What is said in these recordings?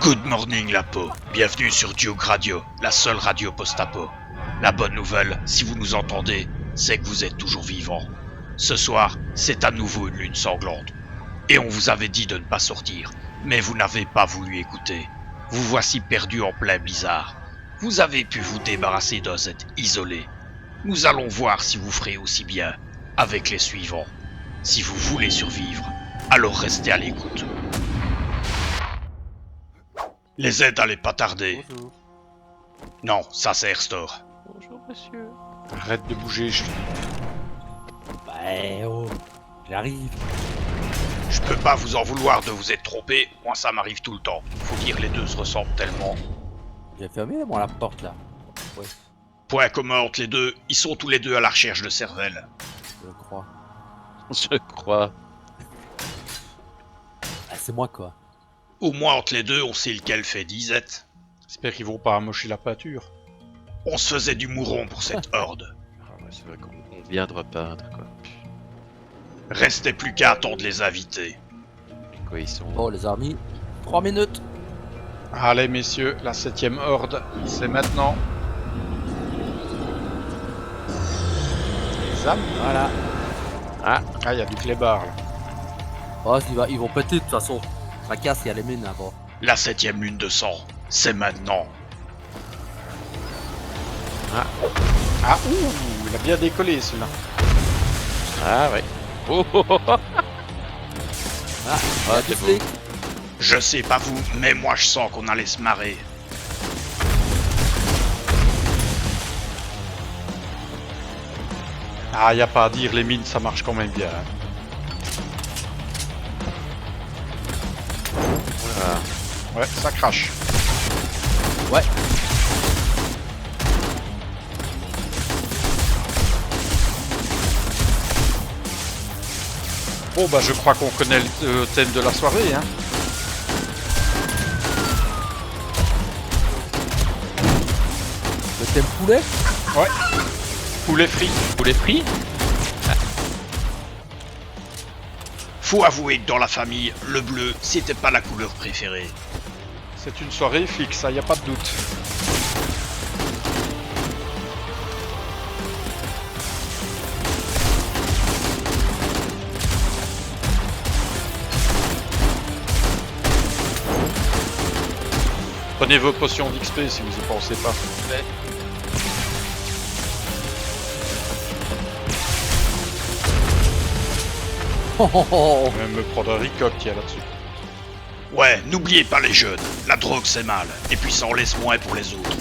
Good morning Lapo, bienvenue sur Duke Radio, la seule radio post-apo. La bonne nouvelle, si vous nous entendez, c'est que vous êtes toujours vivants. Ce soir, c'est à nouveau une lune sanglante. Et on vous avait dit de ne pas sortir, mais vous n'avez pas voulu écouter. Vous voici perdus en plein blizzard. Vous avez pu vous débarrasser d'un Z isolé. Nous allons voir si vous ferez aussi bien avec les suivants. Si vous voulez survivre, alors restez à l'écoute. Les aides n'allaient pas tarder. Bonjour. Non, ça c'est Airstore. Bonjour monsieur. Arrête de bouger, je... Bah oh, j'arrive. Je peux pas vous en vouloir de vous être trompé, moi ça m'arrive tout le temps. Faut dire les deux se ressemblent tellement. J'ai fermé moi la porte là. Ouais, Point commun entre les deux, ils sont tous les deux à la recherche de cervelle. je crois. Je crois. Ah, c'est moi quoi. Au moins entre les deux, on sait lequel fait disette. J'espère qu'ils vont pas amocher la peinture. On se faisait du mouron pour cette horde. Ah ouais, c'est vrai qu'on vient de repeindre quoi. Restait plus qu'à attendre les invités. Quoi ils sont. Bon les amis, 3 minutes. Allez messieurs, la 7ème horde, c'est maintenant. Les âmes. Voilà. Ah, il y a du clébard là. Oh, ils vont péter de toute façon. Ça casse, il y a les mines là-bas. La 7ème lune de sang, c'est maintenant. Ah, ouh, il a bien décollé celui-là. Ah ouais. Oh, oh, oh, oh. Ah, il y a Ah, du c'est beau. flic. Je sais pas vous, mais moi je sens qu'on allait se marrer. Ah, y a pas à dire, les mines ça marche quand même bien. Hein. Voilà. Ouais, ça crache. Ouais. Bon bah je crois qu'on connaît le thème de la soirée, hein. Le thème poulet. Ouais. Poulet frit. Poulet frit. Faut avouer que dans la famille, le bleu, c'était pas la couleur préférée. C'est une soirée flic, ça y a pas de doute. Prenez vos potions d'XP si vous y pensez pas. Oh, oh, oh. Je vais même me prendre un ricoq qu'il y a là-dessus. Ouais, n'oubliez pas les jeunes, la drogue c'est mal, et puis ça en laisse moins pour les autres.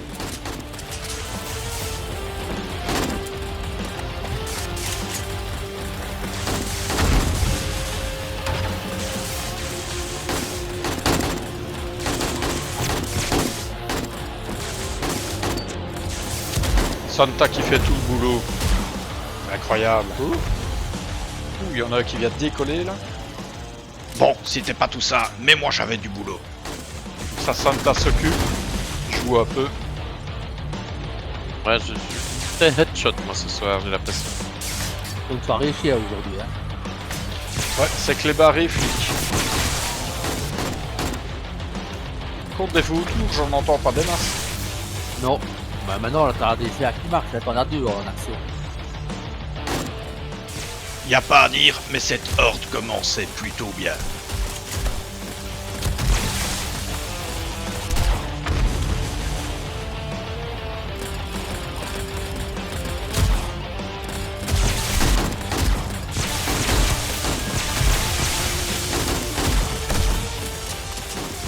Santa qui fait tout le boulot. Incroyable. Ouh. Ouh, il y en a un qui vient de décoller là. Bon, c'était pas tout ça, mais moi j'avais du boulot. Ça Santa s'occupe. Il joue un peu. Ouais, je suis très headshot moi ce soir, j'ai l'impression. Une soirée chier aujourd'hui. Hein. Ouais, c'est clébard et flic. Contre des fous autour, j'en entends pas des masses. Non. Bah maintenant là t'as des GA qui marchent, là t'en as deux en action. Y a pas à dire, mais cette horde commençait plutôt bien.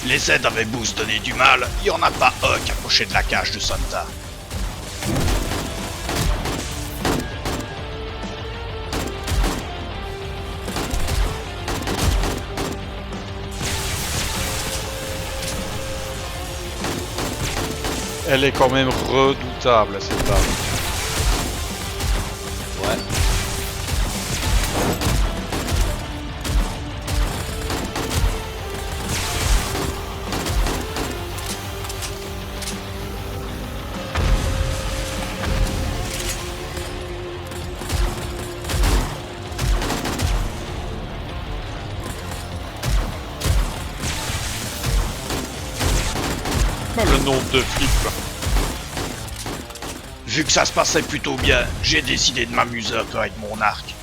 Les aides avaient beau se donner du mal, y en a pas un qui approchait de la cage de Santa. Elle est quand même redoutable cette dame. Ouais. Le nom de flic, quoi. Vu que ça se passait plutôt bien, j'ai décidé de m'amuser un peu avec mon arc.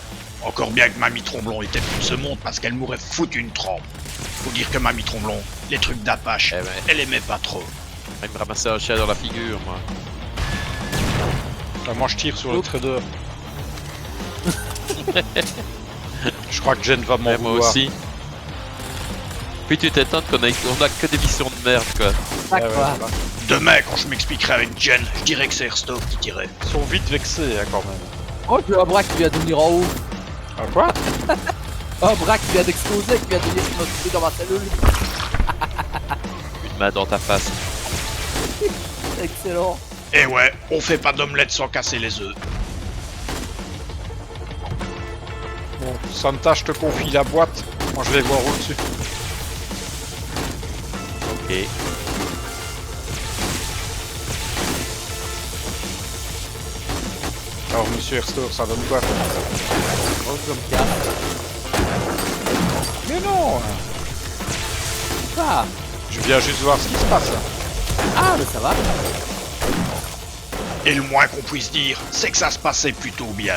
Encore bien que Mamie Tromblon était plus de ce monde parce qu'elle m'aurait foutu une trempe. Faut dire que Mamie Tromblon, les trucs d'Apache, Eh ben. elle aimait pas trop. Il me ramassait un chien dans la figure, moi. Moi je tire sur le trader. Je crois que Jen va m'en Et moi vouloir. aussi. Puis tu t'étonnes qu'on a que des missions de merde, quoi. Tac, Ouais, quoi. voilà. Demain, quand je m'expliquerai avec Jen, je dirais que c'est Hearthstone qui tirait. Ils sont vite vexés, hein, quand même. Oh, j'ai un bras qui vient de venir en haut. Ah, quoi? Un bras qui vient d'exploser, qui vient de venir se noter dans ma cellule. Une main dans ta face. Excellent. Et ouais, on fait pas d'omelette sans casser les œufs. Bon, Santa, je te confie la boîte. Moi je vais voir au-dessus. Ok. Alors, monsieur Herstor, ça donne quoi? Oh, je me casse. Mais non! Ah, Je viens juste voir ce qui se passe. Là. ah, mais ça va. Et le moins qu'on puisse dire, c'est que ça se passait plutôt bien.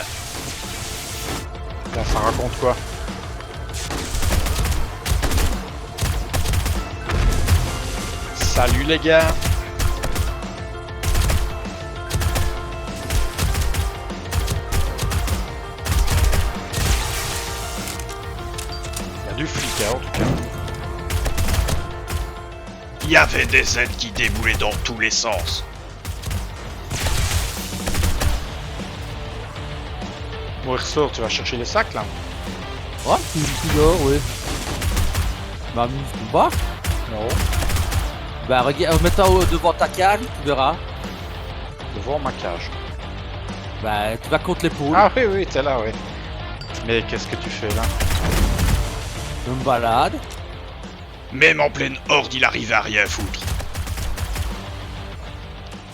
Là, ça raconte quoi? Salut les gars! Il y a du flic, hein, en tout cas. Il y avait des aides qui déboulaient dans tous les sens. Bon, Herstor, tu vas chercher les sacs là? Ouais, tu dors, oui. M'amuse ou pas? Non. Bah, regarde, mets-toi devant ta cage, tu verras. Devant ma cage. Bah, tu vas contre l'épaule. Ah oui, oui, t'es là, oui. Mais qu'est-ce que tu fais là? Je me balade. Même en pleine horde, il arrivait à rien foutre.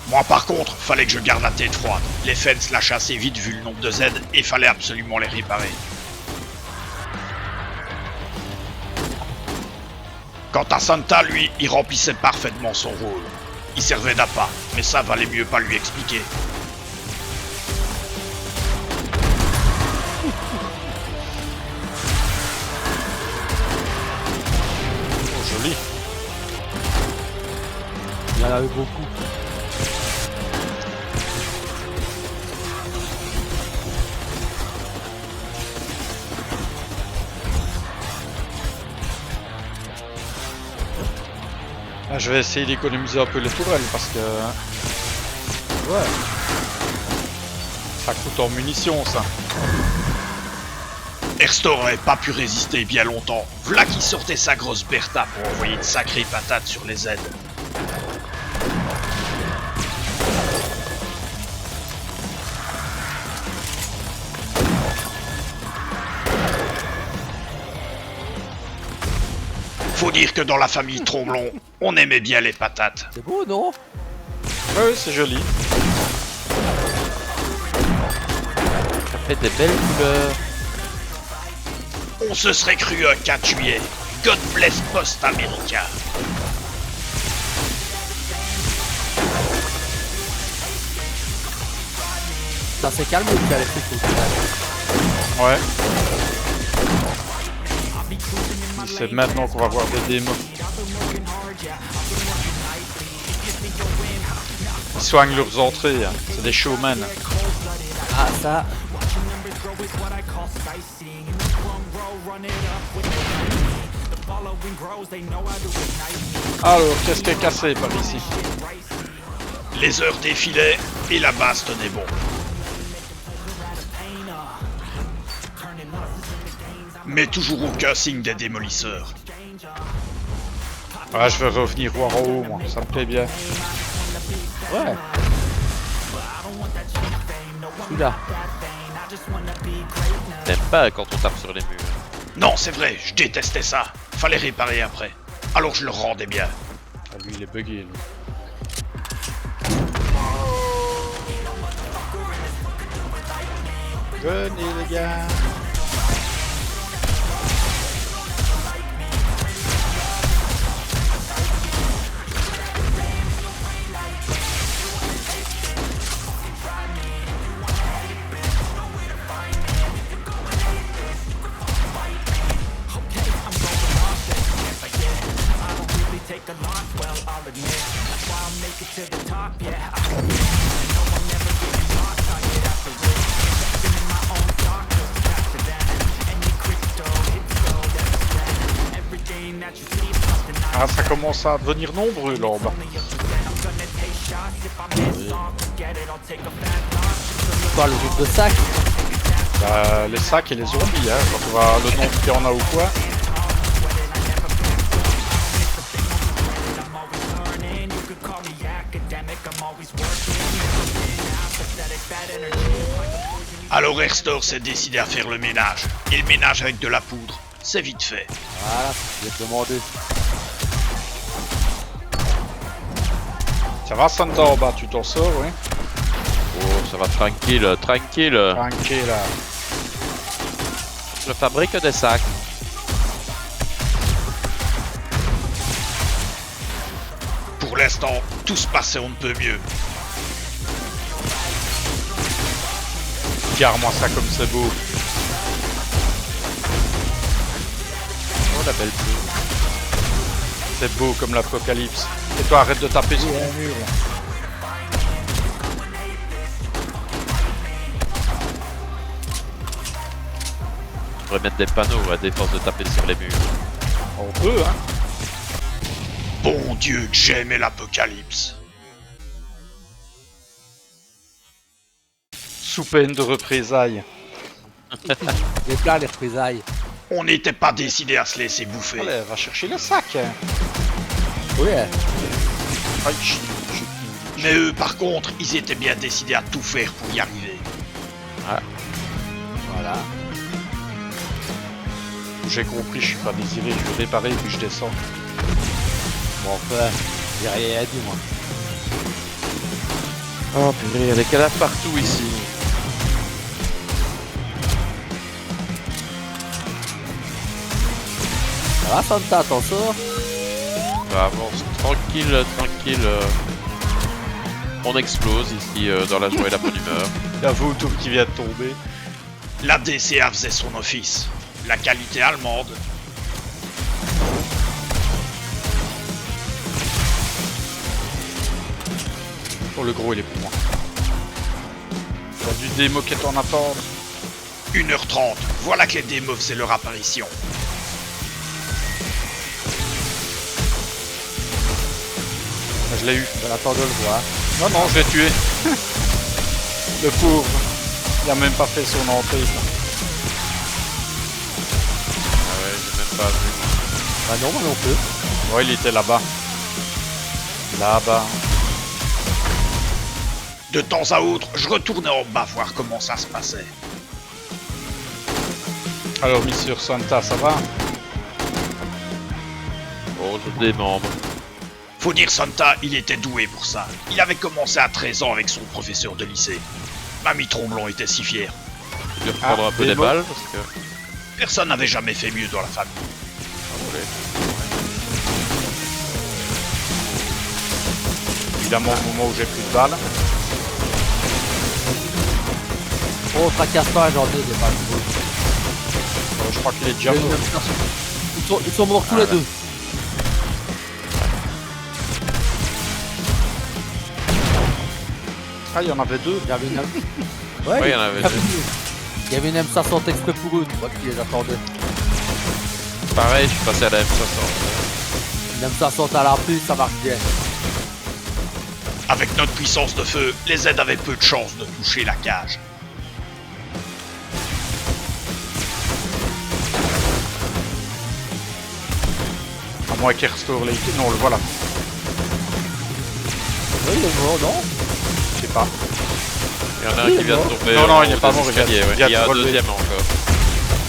Moi par contre, fallait que je garde la tête froide. Les fans lâchaient assez vite vu le nombre de Z et fallait absolument les réparer. Quant à Santa, lui, il remplissait parfaitement son rôle. Il servait d'appât, mais ça valait mieux pas lui expliquer. Oh, joli. Il y en avait beaucoup. Ah, je vais essayer d'économiser un peu les tourelles parce que... Ouais. Ça coûte en munitions, ça. Herstor n'avait pas pu résister bien longtemps. V'là qui sortait sa grosse Bertha pour envoyer de sacrées patates sur les Z. Faut dire que dans la famille Tromblon, on aimait bien les patates. C'est beau, non? Ouais, c'est joli. Ça fait des belles couleurs. On se serait cru un 4 juillet. God bless Post-Américain. Ça s'est calmé le cas, les trucs au final. Ouais. C'est maintenant qu'on va voir des démos. Ils soignent leurs entrées, hein. C'est des showmen. Ah, ça. Alors, qu'est-ce qui est cassé par ici? Les heures défilaient et la base tenait bon. Mais toujours aucun signe des démolisseurs. Ah, je vais revenir voir en haut, moi. Ça me plaît bien. Ouais. Celui-là. T'aimes pas quand on tape sur les murs. Non, c'est vrai, je détestais ça. Fallait réparer après. Alors je le rendais bien. Ah, lui, il est bugué, lui. Venez, les gars. Ah, ça commence à devenir nombreux là en bas. Quoi, le groupe de sac? Bah, les sacs et les zombies, hein, quand tu vois le nombre qu'il y en a ou quoi. Alors Erstor s'est décidé à faire le ménage. Et le ménage avec de la poudre, c'est vite fait. Voilà, je vais te demander. Ça va Santa en bas, tu t'en sors, oui? Oh, ça va tranquille, tranquille. Tranquille là. Je fabrique des sacs. Pour l'instant, tout se passait on ne peut mieux. Regarde-moi ça comme c'est beau. Oh, la belle pluie. C'est beau comme l'apocalypse. Et toi, arrête de taper sur mon mur là. On devrait mettre des panneaux à défense de taper sur les murs. On peut, hein. Bon Dieu, que j'ai aimé l'apocalypse. Sous peine de représailles. Les plats, les représailles. On n'était pas décidé à se laisser bouffer. Allez, va chercher le sac. Hein. Oui, Aïe, Mais eux, par contre, ils étaient bien décidés à tout faire pour y arriver. voilà. J'ai compris, je suis pas désiré, je vais réparer puis je descends. Bon, enfin, j'ai rien dit, moi. Oh purée, il y a des cadavres partout ici. Ça va, Santa, t'en sors? Bah, avance tranquille, tranquille. On explose ici dans la joie et la bonne humeur. Il y a Vautour qui vient de tomber. La DCA faisait son office. La qualité allemande. Oh, le gros, il est pour moi. Il y a du démo qui est en attente. 1h30, voilà que les démos faisaient leur apparition. Je l'ai eu. J'attends de le voir. Non, non, je l'ai tué. Le pauvre. Il a même pas fait son entrée. Ah ouais, j'ai même pas vu. Bah non, moi non plus. Ouais, il était là-bas. Là-bas. De temps à autre, je retournais en bas voir comment ça se passait. Alors, Monsieur Santa, ça va? Oh, je démembre. Faut dire Santa, il était doué pour ça. Il avait commencé à 13 ans avec son professeur de lycée. Mamie Tromblon était si fière. Je vais reprendre un peu des des mots. balles parce que. Personne n'avait jamais fait mieux dans la famille. Évidemment, au moment où j'ai plus de balles. Oh, fracasse pas, j'en ai des balles. Je crois qu'il est déjà J'ai mort. une personne. Ils sont morts tous les deux. Ah, il y en avait deux. Il y avait une... Ouais, il y en avait deux. Il y avait une M500 exprès pour eux, moi qui les attendais. Pareil, je suis passé à la M60. Une M500 à la pluie, ça marche bien. Avec notre puissance de feu, les Z avaient peu de chance de toucher la cage. À moins qu'il restaure les... Non, le voilà. Oui, il est mort, non? Je sais pas. Il y en a un Oui, qui vient de tomber. Non, non, en il est haut pas des mort, il vient- escaliers, ouais. il vient Il y de a un relever. deuxième encore.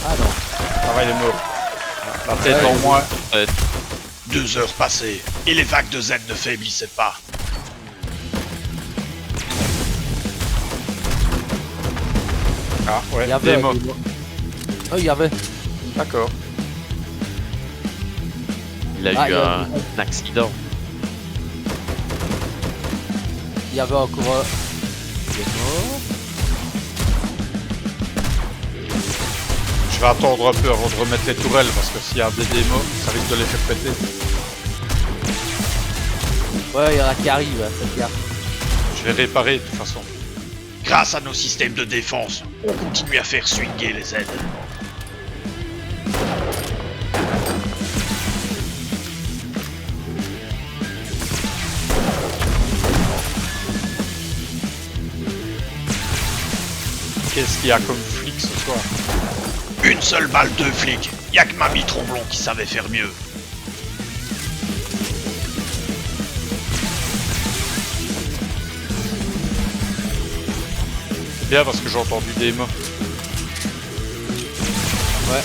Ah non. Ça va, il est mort. La tête Ouais, en moins. 2 heures passées, et les vagues de Z ne faiblissaient pas. Ah, ouais, Il y avait démo. Oh, il y avait. D'accord. Il a Ah, eu il y a- un accident. Il y avait encore. Il est mort. Je vais attendre un peu avant de remettre les tourelles parce que s'il y a des démos, ça risque de les faire péter. Ouais, il y en a qui arrivent, hein, c'est clair. Je vais réparer de toute façon. Grâce à nos systèmes de défense, on continue à faire swinguer les Z. Qu'est-ce qu'il y a comme flic ce soir? Une seule balle, 2 flics. Y'a que Mamie Tromblon qui savait faire mieux. C'est bien parce que j'ai entendu des mots. Ouais,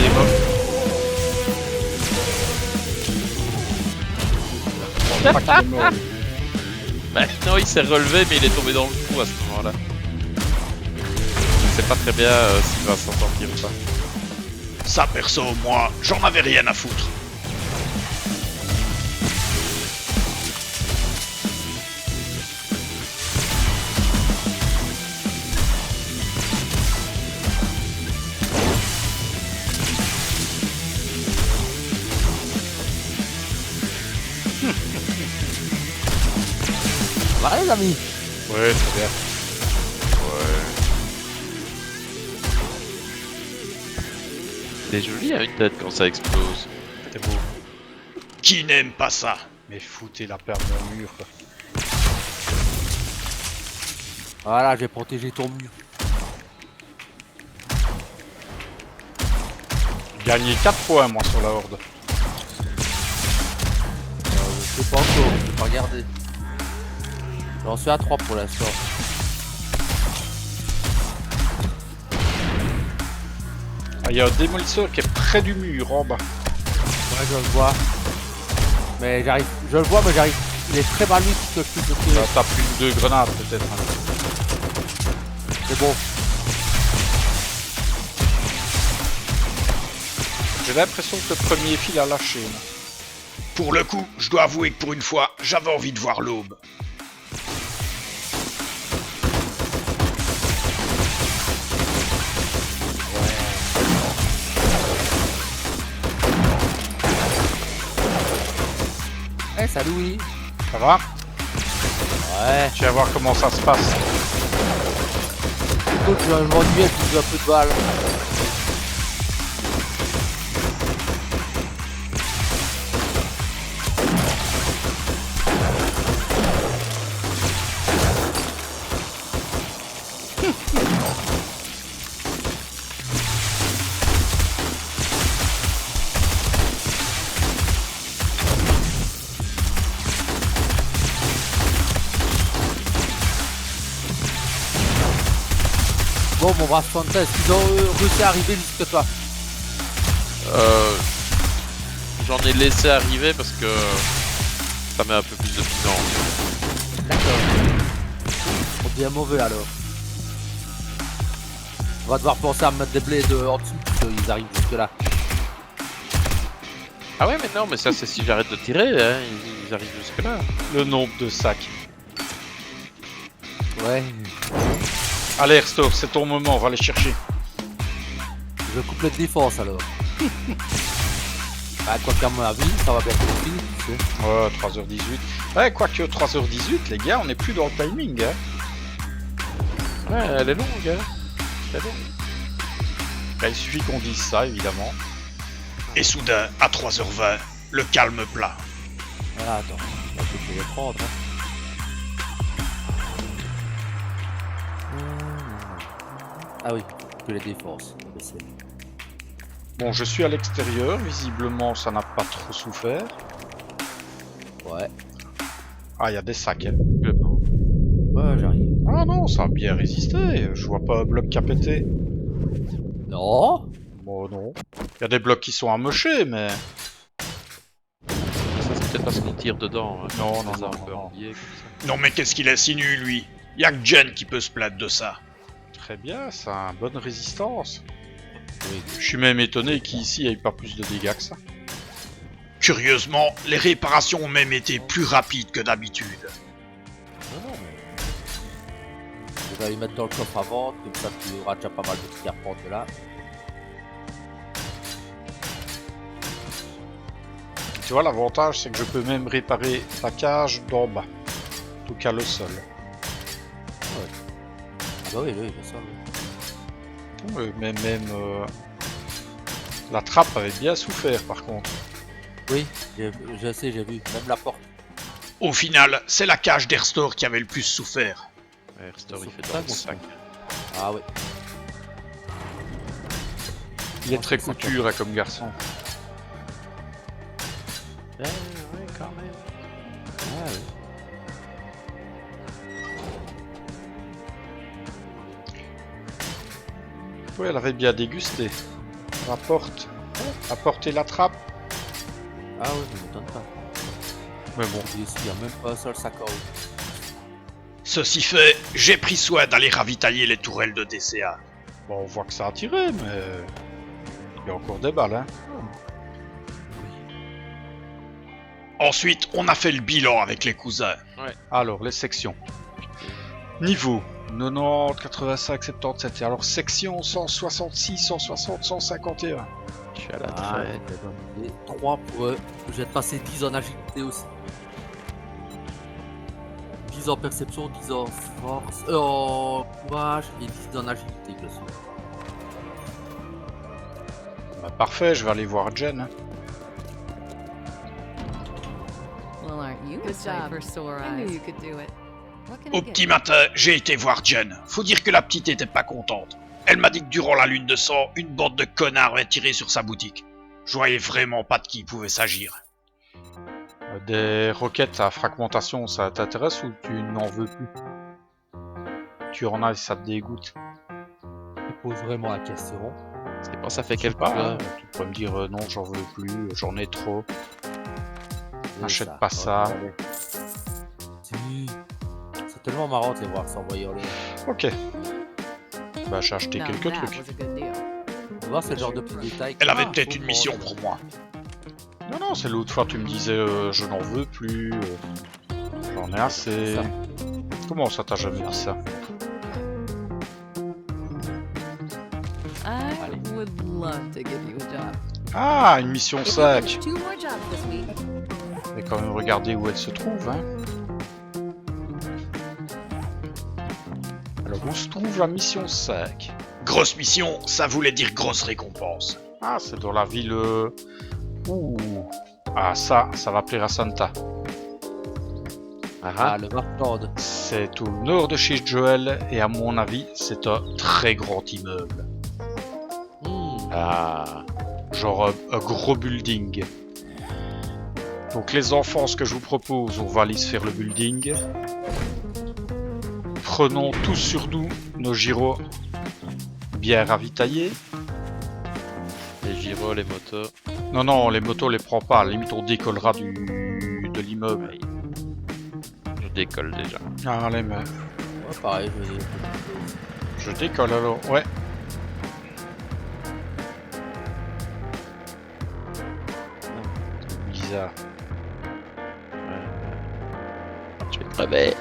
des mots. Je pense pas qu'il est mort, lui. Bah non, il s'est relevé, mais il est tombé dans le trou à ce moment-là. Je sais pas très bien s'il va s'en sortir ou pas. Ça, perso, moi, j'en avais rien à foutre. Ça va les amis? Ouais, très bien. C'est joli à une tête quand ça explose. C'est beau. Qui n'aime pas ça? Mais foutez la paire de mur, quoi. Voilà, j'ai protégé ton mur. J'ai gagné 4 points, moi, sur la horde. Je sais pas encore, je vais pas regarder. J'en suis à 3 pour l'instant. Ah, il y a un démolisseur qui est près du mur, en bas. Ouais, je le vois. Mais j'arrive. Je le vois, mais j'arrive. Il est très mal mis que je puisse le tuer. T'as plus de 2 grenades, peut-être. Hein. C'est bon. J'ai l'impression que le premier fil a lâché. Là. Pour le coup, je dois avouer que pour une fois, j'avais envie de voir l'aube. Eh, salut Willy. Ça va? Ouais. Tu vas voir comment ça se passe. Écoute, je m'ennuie avec un peu de balles. Bon, mon brave Fanta, est-ce qu'ils ont réussi à arriver jusque toi? J'en ai laissé arriver parce que ça met un peu plus de piment. D'accord. On devient mauvais alors. On va devoir penser à mettre des blés en dessous parce qu'ils arrivent jusque là. Ah ouais, mais non, mais ça c'est si j'arrête de tirer, hein, ils arrivent jusque là. Le nombre de sacs. Ouais. Allez, Restore, c'est ton moment, on va les chercher. Je coupe les défenses alors. Bah, quoi qu'à mon avis, ça va bien être fini, tu sais. Ouais, 3h18. Ouais, quoique 3h18, les gars, on est plus dans le timing, hein. Ouais, elle est longue, hein. Elle est longue. Là, il suffit qu'on dise ça, évidemment. Et soudain, à 3h20, le calme plat. Voilà, attends. On va couper les prendre, hein. Ah oui, que les défenses. Bon, je suis à l'extérieur, visiblement, ça n'a pas trop souffert. Ouais. Ah, il y a des sacs, hein. Ouais, j'arrive. Ah non, ça a bien résisté, je vois pas un bloc qui a pété. Non. Bon, non. Il y a des blocs qui sont amochés, mais... Ça c'est peut-être parce qu'on tire dedans. Hein. Non, non, Les non, armes non, peu non. embillées, comme ça. Non mais qu'est-ce qu'il insinue, lui? Y'a que Jen qui peut se plaindre de ça. Très bien, ça a une bonne résistance. Oui. Je suis même étonné qu'ici, il n'y ait pas plus de dégâts que ça. Curieusement, les réparations ont même été plus rapides que d'habitude. Non, mais... Je vais les mettre dans le coffre à vente, comme ça tu auras déjà pas mal de trucs à reprendre de là. Tu vois, l'avantage, c'est que je peux même réparer la cage d'en bas. En tout cas, le sol. Ah bah oui, oui, c'est ça. Oui. Mais même... la trappe avait bien souffert, par contre. Oui, je sais, j'ai vu. Même la porte. Au final, c'est la cage d'Airstore qui avait le plus souffert. Ouais, Restore, il fait Ça, dans le bon. sac. Ah oui. Il est très couture hein, comme garçon. Ouais, quand même. Ah, oui. Oui, elle avait bien dégusté. La porte et la trappe. Ah oui, ça m'étonne pas. Mais bon, Et ici, il n'y a même pas un seul sac à eau. Ceci fait, j'ai pris soin d'aller ravitailler les tourelles de DCA. bon, on voit que ça a tiré, mais il y a encore des balles. Hein. Ensuite, on a fait le bilan avec les cousins. Alors, les sections. Niveau 90, 85, 77. Alors, section 166, 160, 151. Je suis à la Ah, traite. ouais, bonne idée. 3 pour eux. Je vais te passer 10 en agilité aussi. 10 en perception, 10 en force, en courage et 10 en agilité, bien sûr. Bah, parfait, je vais aller voir Jen. Hein. Well, aren't you Good excited job. for sore I knew eyes? you could do it. What can I Au get petit you? matin, j'ai été voir Jen. Faut dire que la petite était pas contente. Elle m'a dit que durant la lune de sang, une bande de connards avait tiré sur sa boutique. Je voyais vraiment pas de qui il pouvait s'agir. Des roquettes à fragmentation, ça t'intéresse ou tu n'en veux plus? Tu en as et ça te dégoûte. Tu poses vraiment la question. C'est pas ça fait Je sais quelques pas, heures. hein, tu pourrais me dire non, j'en veux plus, j'en ai trop. Oui, Achète pas ça. regardez. Si. C'est tellement marrant de les voir s'envoyer en l'air. Ok. Bah j'ai acheté Now quelques that trucs. was a good deal. Tu vois, c'est le genre de petits détails. Elle avait Ah, peut-être faut une voir. mission pour moi. Non, non, c'est l'autre fois tu me disais je n'en veux plus, j'en ai assez. Ça. Comment ça t'as jamais dit ça? I Allez. would love to give you a job. Ah, une mission If you sac. finish 2 more jobs this week, Mais quand même regarder où elle se trouve, hein. Alors où se trouve la mission sac? Grosse mission, ça voulait dire grosse récompense. Ah, c'est dans la ville... Ouh. Ah, ça va plaire à Santa. Ah, le Markland. C'est au nord de chez Joel et à mon avis, c'est un très grand immeuble. Ah. Genre un gros building. Donc les enfants, ce que je vous propose, on va aller se faire le building. Prenons tous sur nous nos gyros bien ravitaillés. Les gyros, les motos. Non, non, les motos, on les prend pas. À la limite, on décollera de l'immeuble. Ouais. Je décolle déjà. Ah, allez, mais Ouais, pareil, je décolle alors, ouais. Bizarre. Je vais crever.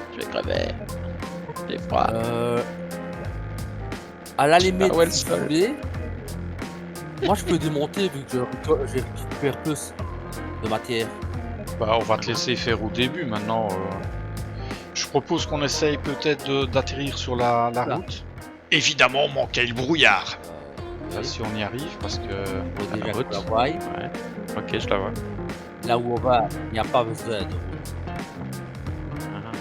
J'ai froid. À la limite, Ah ouais, le si sol. vous voulez, moi je peux démonter vu que je récupère plus de matière. Bah, on va te laisser faire au début maintenant. Je propose qu'on essaye peut-être d'atterrir sur la Voilà. route. Évidemment, manquait le brouillard. Là, si on y arrive, parce que. Faut la déjà route. qu'on la voie. Ouais. Ok, je la vois. Là où on va, il n'y a pas besoin de route. Ah.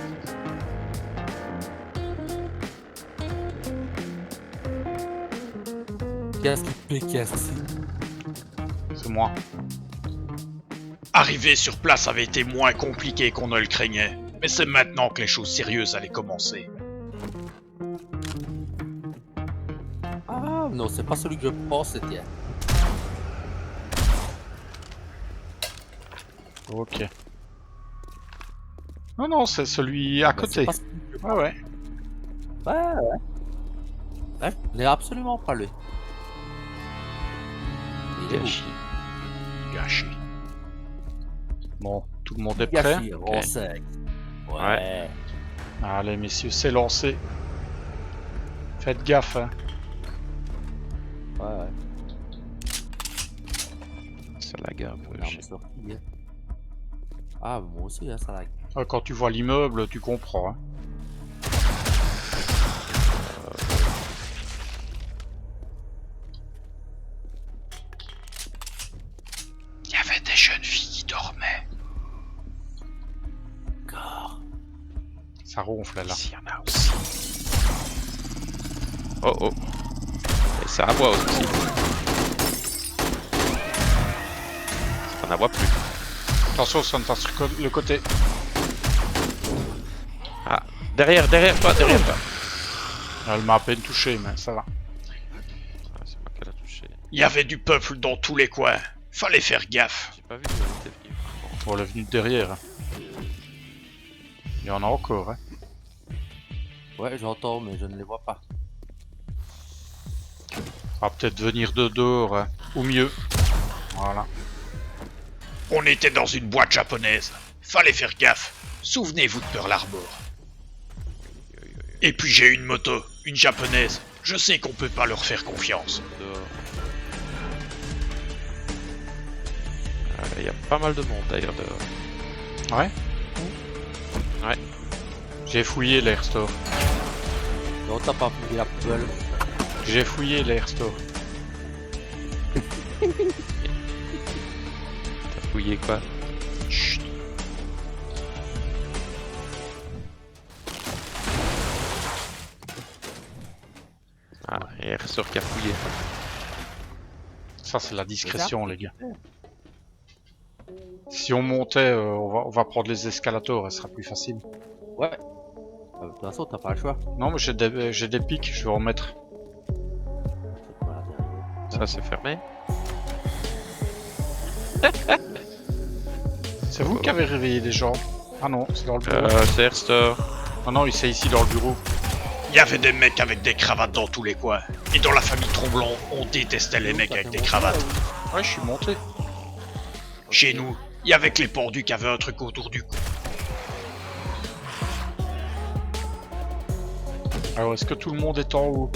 Qu'est-ce qui pécasse? C'est moi. Arriver sur place avait été moins compliqué qu'on ne le craignait. Mais c'est maintenant que les choses sérieuses allaient commencer. Ah non, c'est pas celui que je pense, c'était. Ok. Non, non, c'est celui à côté. C'est pas celui que je Ouais, ouais. pense. Ouais. Ouais, il est absolument pas lui. Il est où? Gâchis. Gâché. Bon, tout le monde est prêt. Gâchis, rond sec. Ouais. Ouais. Allez, messieurs, c'est lancé. Faites gaffe, hein. Ouais. Ça lag un peu. Non, mais sorti, hein. Ah, moi aussi, hein, ça lag. Quand tu vois l'immeuble, tu comprends. Hein. Il y avait des jeunes filles qui dormaient. Encore. Ça ronfle là. Ici, il y en a aussi. Oh oh. Et ça aboie aussi. n'en voit plus. Attention, Santa sur le côté. Ah, derrière toi, derrière toi. Elle m'a à peine touché, mais ça va. Ah, c'est moi qui l'a touché. Il y avait du peuple dans tous les coins. Fallait faire gaffe. J'ai pas vu où elle était venue. Bon, elle est venue de derrière. Il y en a encore, hein. Ouais, j'entends, mais je ne les vois pas. On va peut-être venir de dehors, hein. Ou mieux. Voilà. On était dans une boîte japonaise. Fallait faire gaffe. Souvenez-vous de Pearl Harbor. Et puis j'ai une moto, une japonaise. Je sais qu'on peut pas leur faire confiance. Dehors. Il y a pas mal de monde d'ailleurs dehors. Ouais. Ouais. J'ai fouillé l'air store. Non, t'as pas fouillé la poubelle. J'ai fouillé l'air store. T'as fouillé quoi? Chut. Ah, et ressort qui a fouillé. Ça, c'est la discrétion, les gars. Si on montait, on va prendre les escalators, ce sera plus facile. Ouais. De toute façon, t'as pas le choix. Non, mais j'ai des pics, je vais en mettre. C'est pas la dernière. Ça c'est fermé. C'est vous qui avez réveillé les gens? Ah non, c'est dans le bureau. C'est Airstore. Ah non, c'est ici dans le bureau. Il y avait des mecs avec des cravates dans tous les coins. Et dans la famille Tromblon, on détestait les mecs avec des cravates. Ouais, je suis monté. Chez nous, il y avait que les pendus qui avaient un truc autour du cou. Alors, est-ce que tout le monde est en haut?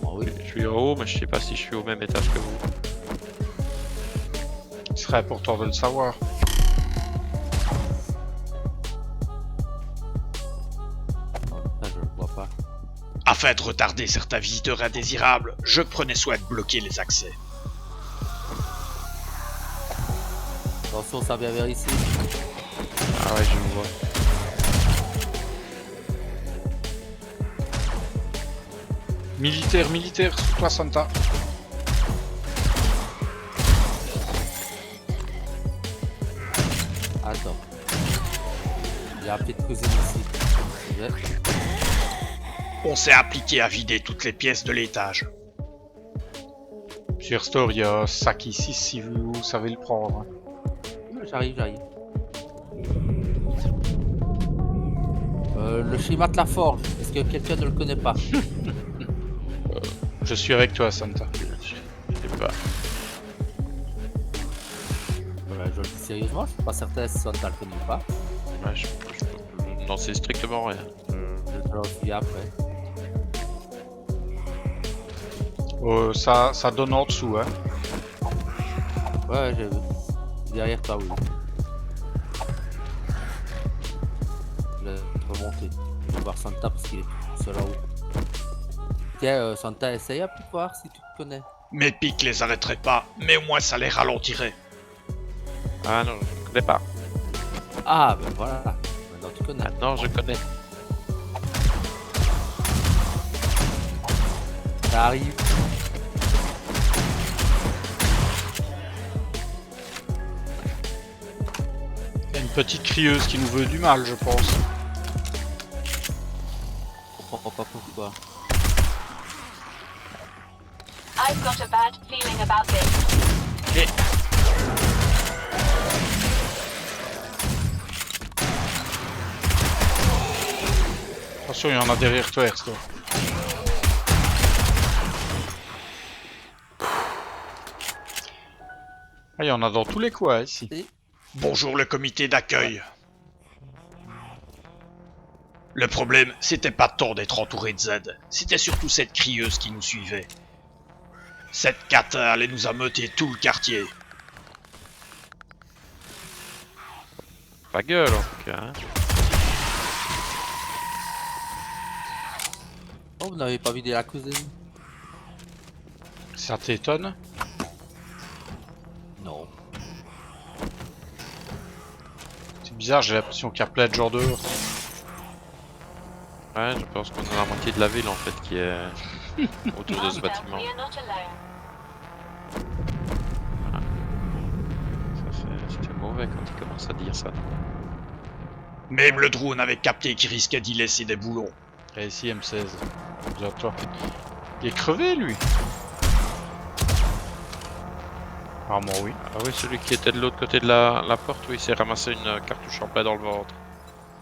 Moi, oui. Je suis en haut, mais je sais pas si je suis au même étage que vous. Il serait important de le savoir. Ça, je le vois pas. Afin de retarder certains visiteurs indésirables, je prenais soin de bloquer les accès. Attention, ça vient vers ici. Ah ouais, je vous vois. Militaire, sous toi, Santa. Attends. Il y a une petite cousine ici. C'est vrai. On s'est appliqué à vider toutes les pièces de l'étage. Sur Store, il y a un sac ici si vous savez le prendre. J'arrive. Le schéma de la forge, est-ce que quelqu'un ne le connaît pas? Je suis avec toi, Santa. Je sais pas. Je le dis sérieusement, je suis pas certain si Santa le connaît pas. Ouais, je n'en sais strictement rien. Je te le dis après. Ça donne en dessous, hein. Ouais, j'ai vu. Derrière toi, oui. Je vais remonter. Je vais voir Santa parce qu'il est seul là-haut. Tiens, Santa, essaye un peu de voir si tu te connais. Mes pics les arrêteraient pas, mais au moins ça les ralentirait. Ah non, je connais pas. Ah, ben voilà. Maintenant tu connais. Maintenant, je connais. Ça arrive. Il y a une petite crieuse qui nous veut du mal, je pense. Je comprends pas pourquoi. I've got a bad feeling about this. Attention, il y en a derrière toi, Ersto. Ah, il y en a dans tous les coins ici. Bonjour le comité d'accueil. Le problème, c'était pas tant d'être entouré de Z, c'était surtout cette crieuse qui nous suivait. Cette cata allait nous ameuter tout le quartier. Pas gueule en tout cas. Hein. Oh, vous n'avez pas vidé la cousine? Ça t'étonne? Non. C'est bizarre, j'ai l'impression qu'il y a plein de gens dehors. Ouais, je pense qu'on a la moitié de la ville en fait qui est autour de ce bâtiment. We are not alone. mauvais quand il commence à dire ça. Même le drone avait capté qu'il risquait d'y laisser des boulons. Et ici M16. Déjà toi. Il est crevé lui. Apparemment oui. Ah oui, celui qui était de l'autre côté de la porte, oui, il s'est ramassé une cartouche en plein dans le ventre.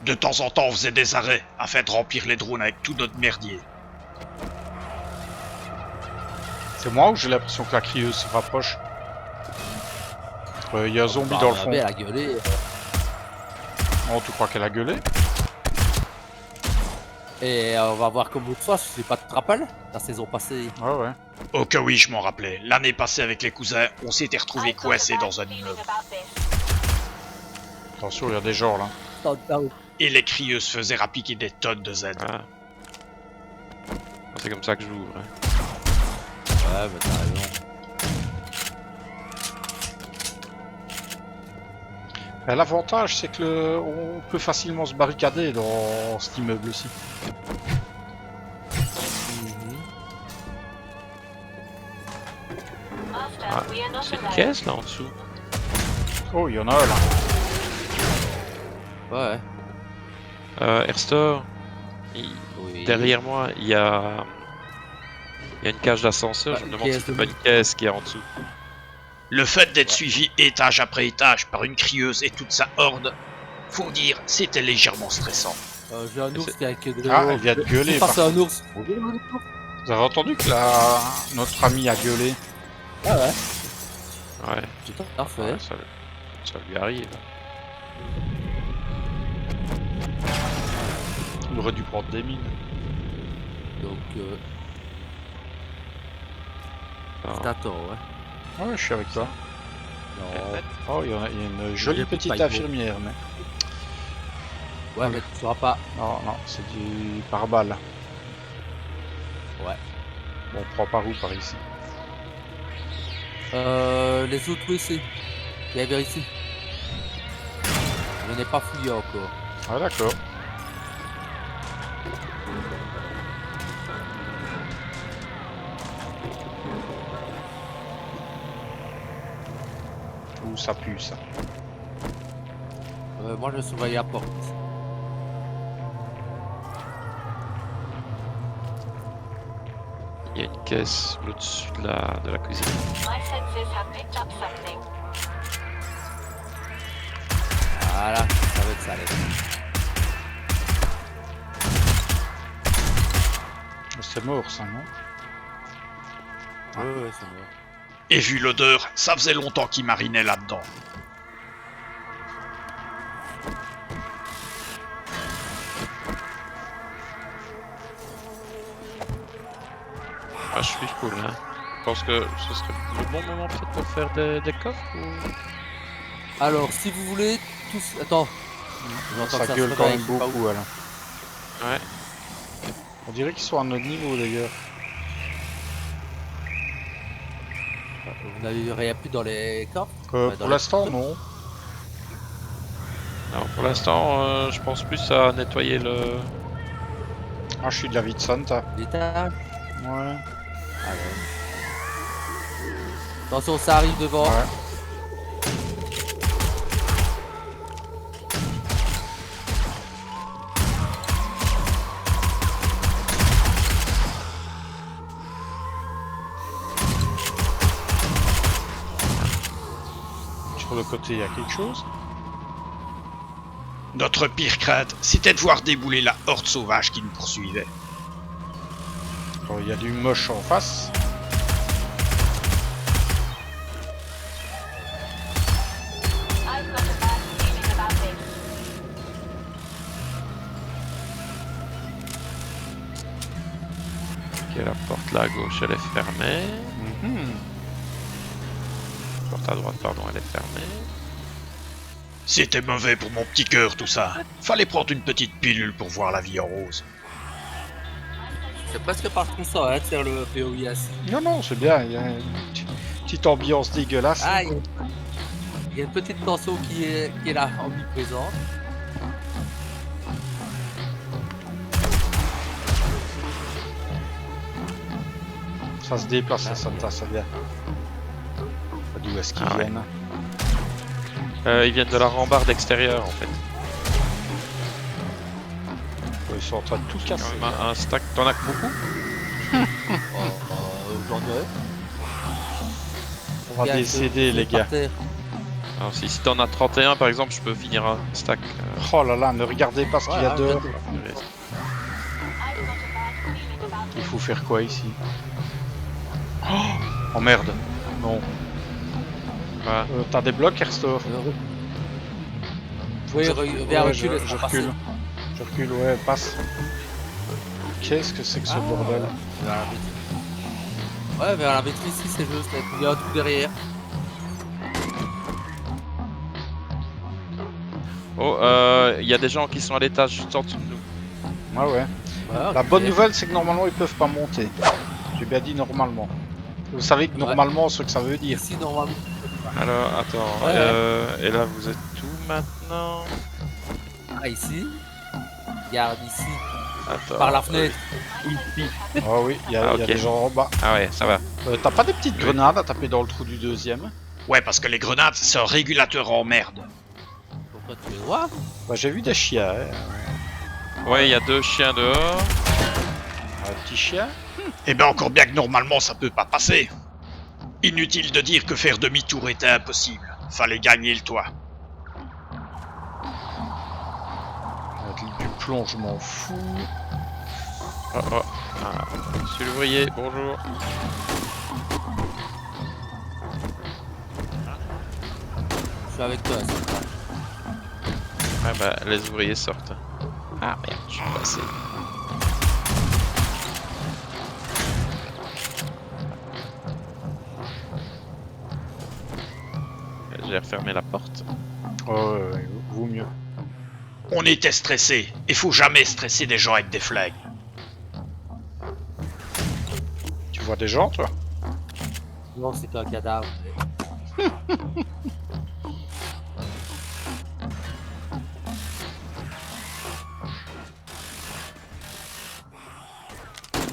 De temps en temps, on faisait des arrêts afin de remplir les drones avec tout notre merdier. C'est moi ou j'ai l'impression que la crieuse se rapproche? Il y a un zombie dans le fond. Elle a gueulé. Oh, tu crois qu'elle a gueulé? Et on va voir comme l'autre fois, je sais pas de te rappelles la saison passée. Ouais, ouais. Oh que oui, je m'en rappelais. L'année passée avec les cousins, on s'était retrouvés I've got a coincés bad dans un feeling immeuble. about this. Attention, il y a des gens là. Et les crieuses faisaient rappiquer des tonnes de Z. Ah. C'est comme ça que je l'ouvre. Hein. Ouais, mais t'as raison. L'avantage, c'est que on peut facilement se barricader dans cet immeuble aussi. Master, Ah, we are not c'est une alone. caisse là en dessous. Oh, il y en a un là. Ouais. Airstore, Oui. derrière moi, il y a une cage d'ascenseur. Ah, Je me une demande si caisse c'est de pas une caisse qui est en dessous. Le fait d'être suivi étage après étage par une crieuse et toute sa horde, faut dire, c'était légèrement stressant. J'ai un ours qui a que Ah, elle vient de gueuler. C'est un ours. Vous avez entendu que notre ami a gueulé? Ah ouais. Ouais, Tout à fait. ouais, ça lui arrive. Il aurait dû prendre des mines. Donc, Ah. t'attends, ouais. Ouais, je suis avec toi. Non. Oh, il y a une jolie J'ai plus de petite paille, infirmière, mais... Ouais, mais tu sauras pas. Non, non, c'est du pare-balles. Ouais. Bon, on prend par où, par ici? Les autres, oui, c'est. Il y avait ici. Je n'ai pas fouillé encore. Ah, d'accord. Ouh, ça pue, ça. Moi, je surveille la porte. Il y a une caisse au-dessus de la cuisine. My senses have picked up something. Voilà, ça va être ça, allait. C'est mort, ça, non? Ouais, c'est bon. Et vu l'odeur, ça faisait longtemps qu'il marinait là-dedans. Ah, je suis cool, hein. Je pense que ce serait le bon moment peut-être pour faire des coffres ou... Alors, si vous voulez, tous. Attends. J'entends que Ça se gueule quand réveille, même je sais pas où. beaucoup, alors. Ouais. On dirait qu'ils sont à notre niveau, d'ailleurs. Vous n'avez rien plus dans les coffres? Ouais, dans Pour les- l'instant, non. Alors pour l'instant, je pense plus à nettoyer le... Ah, je suis de la vie de Santa. L'étage? Ouais. Attention, ça arrive devant. Ouais. Sur le côté, il y a quelque chose. Notre pire crainte, c'était de voir débouler la horde sauvage qui nous poursuivait. Alors, il y a du moche en face. I've got a bad feeling about this. Ok, la porte là à gauche, elle est fermée. Mhm. Porte à droite, pardon, elle est fermée. C'était mauvais pour mon petit cœur tout ça. Fallait prendre une petite pilule pour voir la vie en rose. C'est presque partout ça, hein, sur le POIS. Non, non, c'est bien. Il y a une petite ambiance dégueulasse. Ah, il y a une petite tension qui est là, omniprésente. Ça se déplace, ça, Santa, ça vient. D'où est-ce qu'ils Ah ouais. viennent? Ils viennent de la rambarde extérieure en fait. Ils sont en train de tout Quand casser. même un stack. T'en as que beaucoup? J'en ai. On va décéder les gars. Alors si t'en as 31 par exemple, je peux finir un stack. Oh là là, ne regardez pas ce qu'il y a dehors. Il faut faire quoi ici? Oh merde. Non. Voilà. T'as des blocs, Restore? Oui, viens Ouais, reculer, je recule. Je recule, ouais, passe. Qu'est-ce que c'est que ce bordel? Vers la vitre. Ouais, vers la vitre ici, c'est juste. Il y a un truc derrière. Oh, il y a des gens qui sont à l'étage juste en dessous de nous. Ah ouais. Ouais, La ok. bonne nouvelle, c'est que normalement, ils peuvent pas monter. J'ai bien dit normalement. Vous savez que normalement, ce que ça veut dire. Ici, normalement. Alors, attends. Ouais. Et là, vous êtes où maintenant? Ah, ici. Regarde ici. Attends. Par la fenêtre. Ah oui, il y a ok. des gens en bas. Ah ouais, ça va. T'as pas des petites grenades à taper dans le trou du deuxième? Ouais, parce que les grenades, c'est un régulateur en merde. Pourquoi tu les vois? Bah j'ai vu des chiens, hein. Ouais, il y a 2 chiens dehors. Un petit chien. Eh ben encore bien que normalement ça peut pas passer. Inutile de dire que faire demi-tour était impossible. Fallait gagner le toit. Avec du plomb, je m'en fous. Oh oh. Ah, monsieur l'ouvrier, bonjour. Je suis avec toi, c'est ça. Ah bah, les ouvriers sortent. Ah merde, je suis passé. J'ai refermé la porte. Oh, ouais, vaut mieux. On était stressés. Et faut jamais stresser des gens avec des flingues. Tu vois des gens, toi? Non, c'est qu'un cadavre.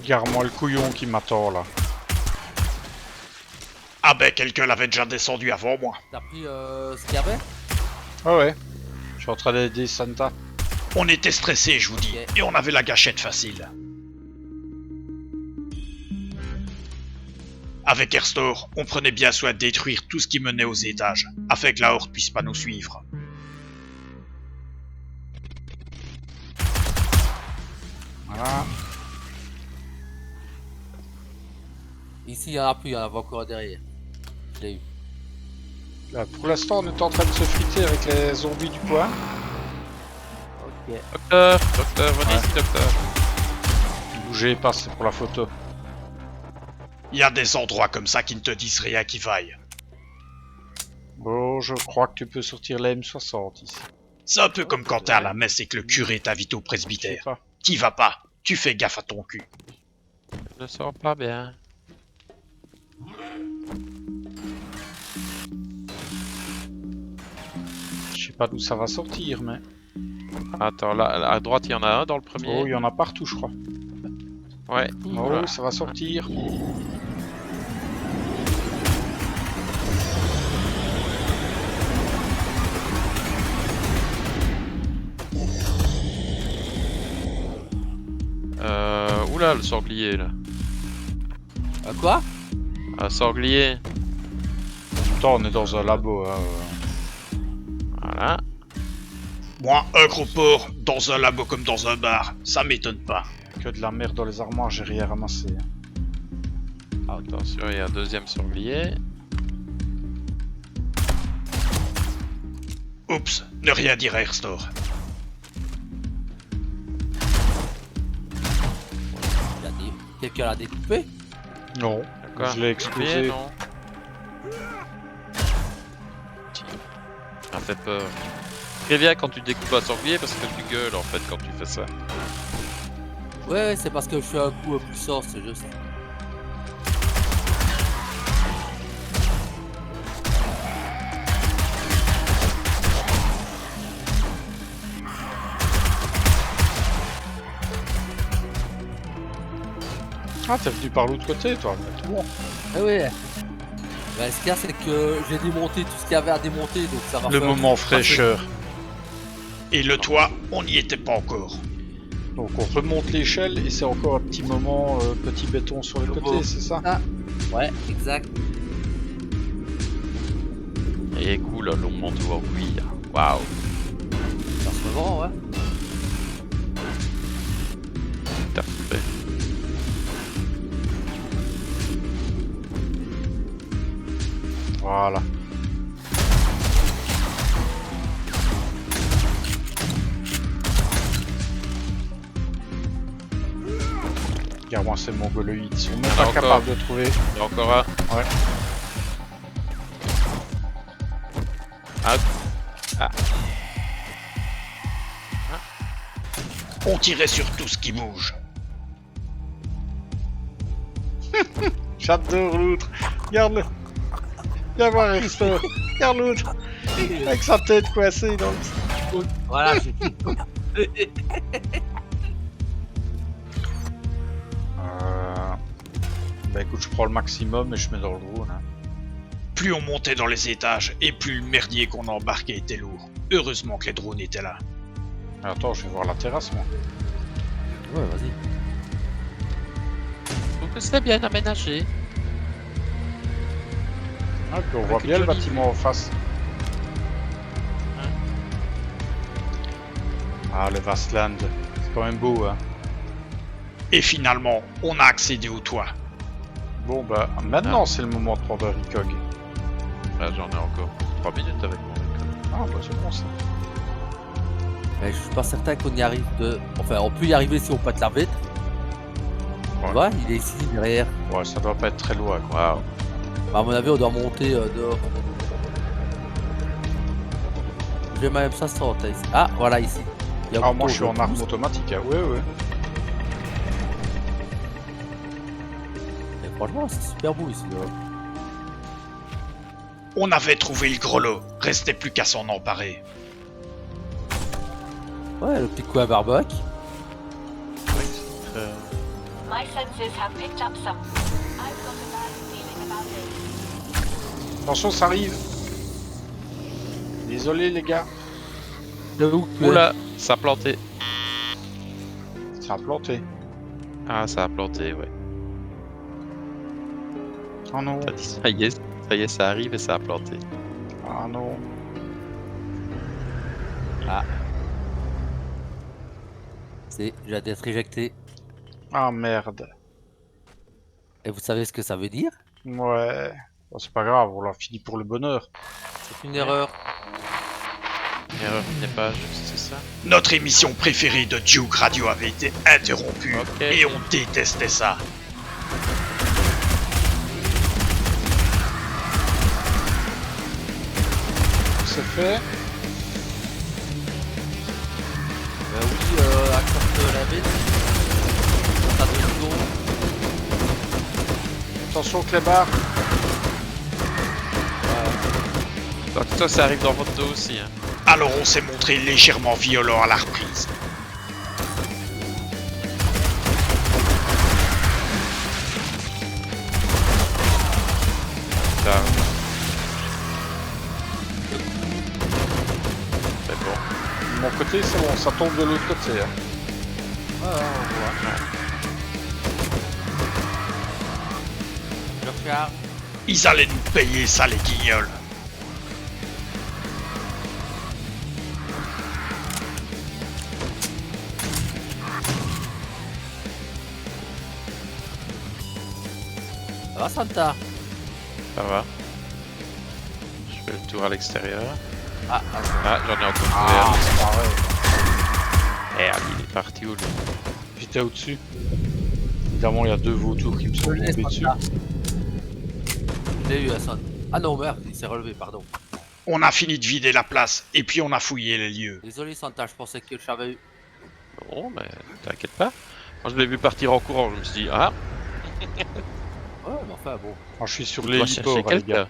Regarde-moi le couillon qui m'attend là. Ah ben quelqu'un l'avait déjà descendu avant moi. T'as pris ce qu'il y avait? Ah ouais. Je suis en train d'aider Santa. On était stressés, je vous dis. Et on avait la gâchette facile. Avec Airstore, on prenait bien soin de détruire tout ce qui menait aux étages, afin que la horde puisse pas nous suivre. Voilà. Ici, il y en a plus, il y en a encore derrière. Je l'ai eu. Là, pour l'instant, on est en train de se friter avec les zombies du coin. Ok. Docteur, venez Ouais. ici, docteur. Bougez pas, c'est pour la photo. Il y a des endroits comme ça qui ne te disent rien qui vaille. Bon, je crois que tu peux sortir la M60 ici. C'est un peu comme quand t'es à la messe et que le curé t'invite au Je sais presbytère. pas. T'y vas pas, tu fais gaffe à ton cul. Je ne sens pas bien. Je sais pas d'où ça va sortir, mais... Attends, là, à droite, il y en a un dans le premier. Oh, il y en a partout, je crois. Ouais. Oh, Voilà. ça va sortir. Oula, le sanglier, là. Quoi? Un sanglier. Putain, on est dans un labo, hein. Voilà. Moi, un gros porc, dans un labo comme dans un bar, ça m'étonne pas. Que de la merde dans les armoires, j'ai rien ramassé. Attention, il y a un deuxième sanglier. Oups, ne rien dire à Airstore. Quelqu'un l'a découpé? Non, Quoi? je l'ai Sanglier, explosé. non. Ça fait peur. Préviens quand tu découpes un sanglier parce que tu gueules en fait quand tu fais ça. Ouais, c'est parce que je suis un coup puissant, c'est juste. Ah, t'es venu par l'autre côté, toi. Tout bon. Eh oui. Bah, ce qu'il y a, c'est que j'ai démonté tout ce qu'il y avait à démonter, donc ça va Le faire- moment fraîcheur. Et le toit, on n'y était pas encore. Donc on remonte l'échelle et c'est encore un petit moment petit béton sur le côté, c'est ça? Ouais, exact. Et cool, long manteau en cuir. Waouh. Ça se vend, ouais. Tout à fait. Voilà. Regarde-moi ces mongoloïdes, ils sont même pas Encore. capables de trouver. Il y a encore un. Ouais. Ah, On tirait sur tout ce qui bouge. J'adore l'autre. Regarde-le. Viens voir Risto. Regarde l'autre. Avec sa tête coincée dans le... Voilà, j'ai Bah écoute, je prends le maximum et je mets dans le drone. Hein. Plus on montait dans les étages, et plus le merdier qu'on embarquait était lourd. Heureusement que les drones étaient là. Attends, je vais voir la terrasse, moi. Ouais, vas-y. je trouve que c'est bien aménagé. Ah, puis on Avec voit une bien le jolie bâtiment en face. Ouais. Ah, le Vastland. C'est quand même beau, hein. Et finalement, on a accédé au toit. Bon, bah, maintenant c'est le moment de prendre un recog. Ah, j'en ai encore 3 minutes avec mon récolte. Ah, bah c'est bon ça. Mais je suis pas certain qu'on y arrive de. Enfin, on peut y arriver si on pète la vitre. Ouais. Tu vois, il est ici derrière. Ouais, ça doit pas être très loin, quoi. Waouh. Bah, à mon avis, on doit monter dehors. J'ai même ça sur ici. Ah, voilà, ici. Il y a un Ah, moi bouton, je suis en arme automatique, hein. Ouais, ouais. Et franchement, c'est super beau ici. Là. On avait trouvé le grelot, restait plus qu'à s'en emparer. Ouais, le petit coin barbecue. Oui, c'est très... My senses have picked up some. I've got a bad feeling about this. Attention, ça arrive. Désolé, les gars. J'avoue que. Oula, ça a planté. Ça a planté. Ah, ça a planté, ouais. Oh non. T'as dit ça y est, ça arrive et ça a planté. Ah non. C'est, j'ai d'être éjecté. Ah merde. Et vous savez ce que ça veut dire? Ouais. Bon, c'est pas grave, on l'a fini pour le bonheur. C'est une erreur. Erreur n'est pas juste, c'est ça? Notre émission préférée de Duke Radio avait été interrompue, Ok. et on détestait ça. C'est fait. Bah oui, accepte la vitre. Ça doit être long. Attention, Clébard. Donc toi, ça arrive dans votre dos aussi, hein. Alors on s'est montré légèrement violent à la reprise. Ça... C'est bon. De mon côté, c'est bon, ça tombe de l'autre côté. Hein. Ouais, on voit. Je recharge. Ils allaient nous payer ça, les guignols. Ça va, Santa? Ça va. Je fais le tour à l'extérieur. Ah, Ah, j'en ai encore Ah, trouvé c'est pareil. un. Merde, il est parti où lui? J'étais au-dessus. Évidemment, il y a deux vautours qui me sont je l'ai, tombés dessus. Santa. Je l'ai eu, Hassan. Ah non, merde, il s'est relevé, pardon. On a fini de vider la place, et puis on a fouillé les lieux. Désolé, Santa, je pensais que je t'avais eu. Non, mais t'inquiète pas. Quand je l'ai vu partir en courant, je me suis dit, ah, Ouais, mais enfin, bon, Moi, je suis sur on doit chercher l'héliport, les gars. quelqu'un.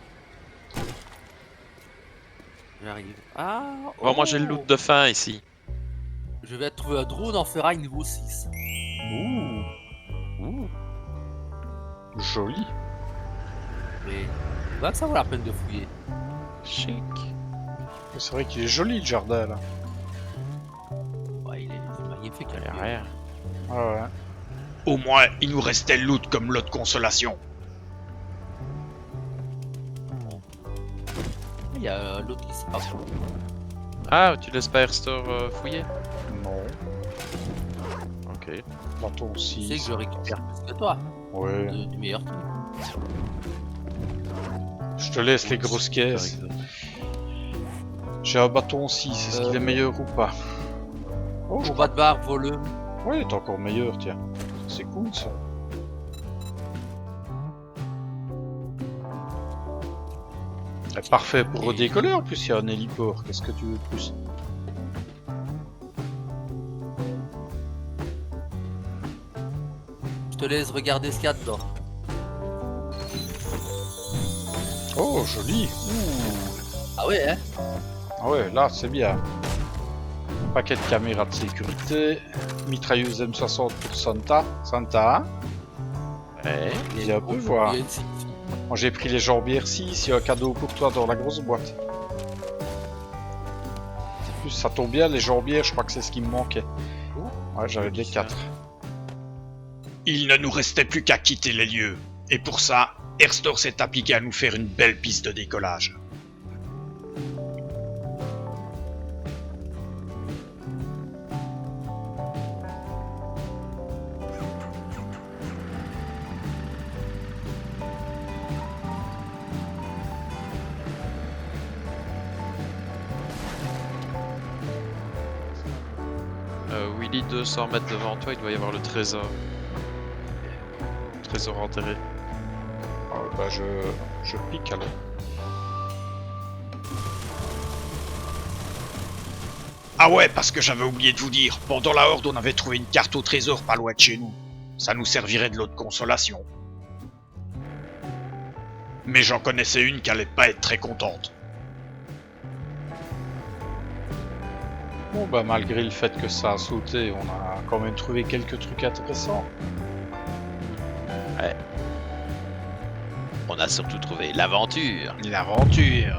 j'arrive. Ah, Bon, moi j'ai le loot de fin ici. Je vais trouver un drone en ferraille niveau 6. Ouh. Joli. Mais va que ça vaut la peine de fouiller. Chic. C'est vrai qu'il est joli le jardin là. Ouais, il est magnifique. Il y a rien. Ah ouais. Au moins, il nous restait le loot comme lot de consolation. Il y a l'autre qui s'est pas. Ah, tu laisses pas Airstore fouiller? Non. Ok. Bâton Tu sais 6. que je récupère plus que toi. Ouais. Du meilleur truc. Je te laisse les grosses caisses. J'ai un bâton 6, est-ce qu'il est meilleur ou pas? Oh, je Au bas de barre, volume. Ouais, il est encore meilleur, tiens. C'est cool ça. Parfait pour redécoller en plus, il y a un héliport. Qu'est-ce que tu veux de plus? Je te laisse regarder ce qu'il y a dedans. Oh, joli. Ouh. Ah ouais, hein? Ah ouais, là c'est bien. Paquet de caméras de sécurité. Mitrailleuse M60 pour Santa. Santa, hein? Ouais. Il y a un peu voir. Il y a une scie. Moi j'ai pris les jambières 6, il y a un cadeau pour toi dans la grosse boîte. En plus ça tombe bien, les jambières, je crois que c'est ce qui me manquait. Ouais, j'avais les 4. Il ne nous restait plus qu'à quitter les lieux. Et pour ça, Airstore s'est appliqué à nous faire une belle piste de décollage. Willy, 200 mètres devant toi, il doit y avoir le trésor. Trésor enterré. Bah je pique alors. Ah ouais, parce que j'avais oublié de vous dire, pendant la Horde, on avait trouvé une carte au trésor pas loin de chez nous. Ça nous servirait de lot de consolation. Mais j'en connaissais une qui allait pas être très contente. Bon bah malgré le fait que ça a sauté, on a quand même trouvé quelques trucs intéressants. On a surtout trouvé l'aventure. L'aventure.